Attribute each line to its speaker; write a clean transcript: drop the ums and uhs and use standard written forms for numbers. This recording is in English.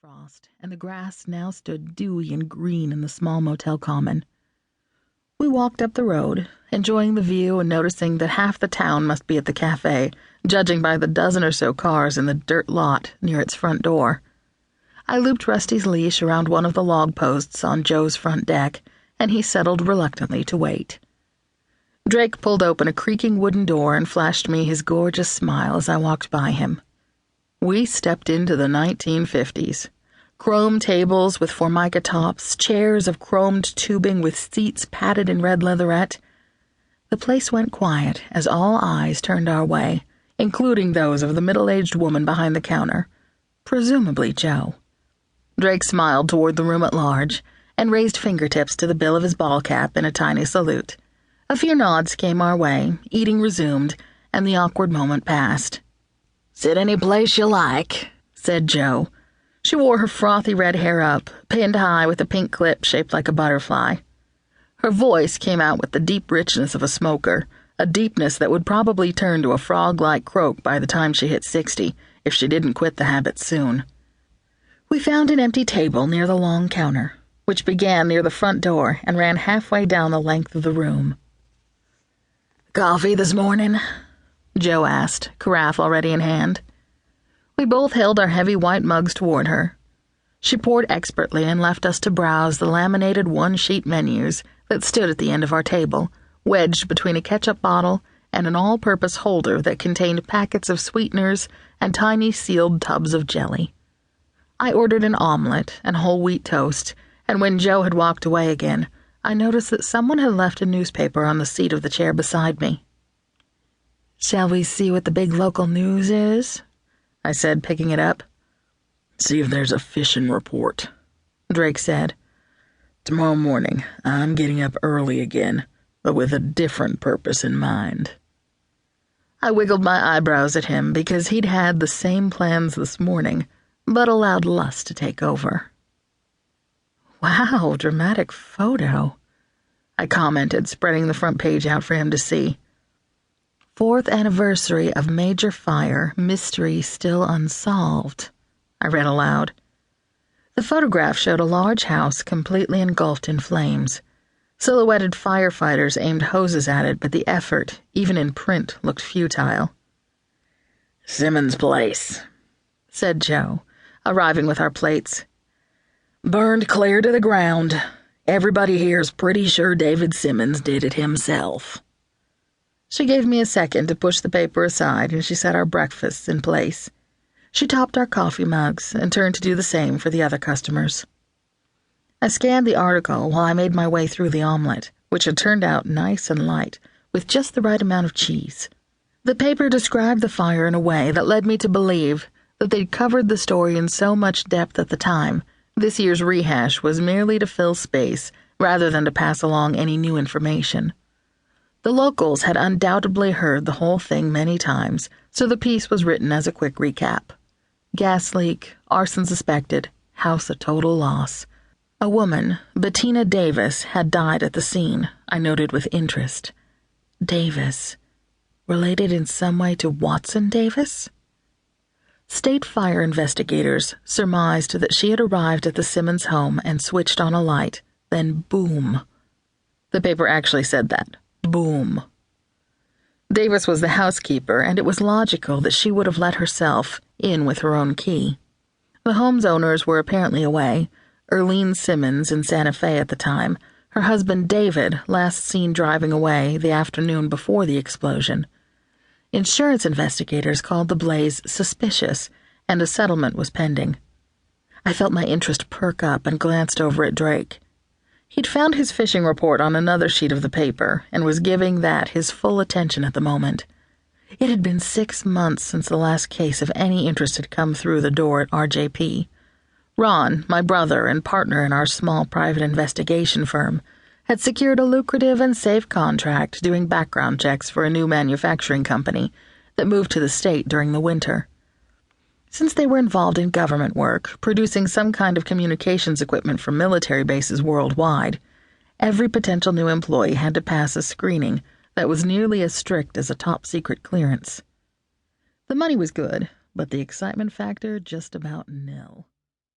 Speaker 1: frost, and the grass now stood dewy and green in the small motel common. We walked up the road, enjoying the view and noticing that half the town must be at the cafe, judging by the dozen or so cars in the dirt lot near its front door. I looped Rusty's leash around one of the log posts on Joe's front deck, and he settled reluctantly to wait. Drake pulled open a creaking wooden door and flashed me his gorgeous smile as I walked by him. We stepped into the 1950s. Chrome tables with formica tops, chairs of chromed tubing with seats padded in red leatherette. The place went quiet as all eyes turned our way, including those of the middle-aged woman behind the counter, presumably Joe. Drake smiled toward the room at large and raised fingertips to the bill of his ball cap in a tiny salute. A few nods came our way, eating resumed, and the awkward moment passed. "Sit any place you like," said Joe. She wore her frothy red hair up, pinned high with a pink clip shaped like a butterfly. Her voice came out with the deep richness of a smoker, a deepness that would probably turn to a frog-like croak by the time she hit 60, if she didn't quit the habit soon. We found an empty table near the long counter, which began near the front door and ran halfway down the length of the room. "Coffee this morning?" Joe asked, carafe already in hand. We both held our heavy white mugs toward her. She poured expertly and left us to browse the laminated one-sheet menus that stood at the end of our table, wedged between a ketchup bottle and an all-purpose holder that contained packets of sweeteners and tiny sealed tubs of jelly. I ordered an omelet and whole wheat toast, and when Joe had walked away again, I noticed that someone had left a newspaper on the seat of the chair beside me. "Shall we see what the big local news is?" I said, picking it up. "See if there's a fishing report," Drake said. "Tomorrow morning, I'm getting up early again, but with a different purpose in mind." I wiggled my eyebrows at him because he'd had the same plans this morning, but allowed lust to take over. "Wow, dramatic photo," I commented, spreading the front page out for him to see. "4th anniversary of major fire, mystery still unsolved," I read aloud. The photograph showed a large house completely engulfed in flames. Silhouetted firefighters aimed hoses at it, but the effort, even in print, looked futile. "Simmons' place," said Joe, arriving with our plates. "Burned clear to the ground. Everybody here's pretty sure David Simmons did it himself." She gave me a second to push the paper aside, and she set our breakfasts in place. She topped our coffee mugs and turned to do the same for the other customers. I scanned the article while I made my way through the omelet, which had turned out nice and light, with just the right amount of cheese. The paper described the fire in a way that led me to believe that they'd covered the story in so much depth at the time, this year's rehash was merely to fill space rather than to pass along any new information. The locals had undoubtedly heard the whole thing many times, so the piece was written as a quick recap. Gas leak, arson suspected, house a total loss. A woman, Bettina Davis, had died at the scene, I noted with interest. Davis. Related in some way to Watson Davis? State fire investigators surmised that she had arrived at the Simmons home and switched on a light, then boom. The paper actually said that. Boom. Davis was the housekeeper, and it was logical that she would have let herself in with her own key. The home's owners were apparently away, Erlene Simmons in Santa Fe at the time, her husband David last seen driving away the afternoon before the explosion. Insurance investigators called the blaze suspicious, and a settlement was pending. I felt my interest perk up and glanced over at Drake. He'd found his fishing report on another sheet of the paper and was giving that his full attention at the moment. It had been 6 months since the last case of any interest had come through the door at RJP. Ron, my brother and partner in our small private investigation firm, had secured a lucrative and safe contract doing background checks for a new manufacturing company that moved to the state during the winter. Since they were involved in government work, producing some kind of communications equipment for military bases worldwide, every potential new employee had to pass a screening that was nearly as strict as a top-secret clearance. The money was good, but the excitement factor just about nil.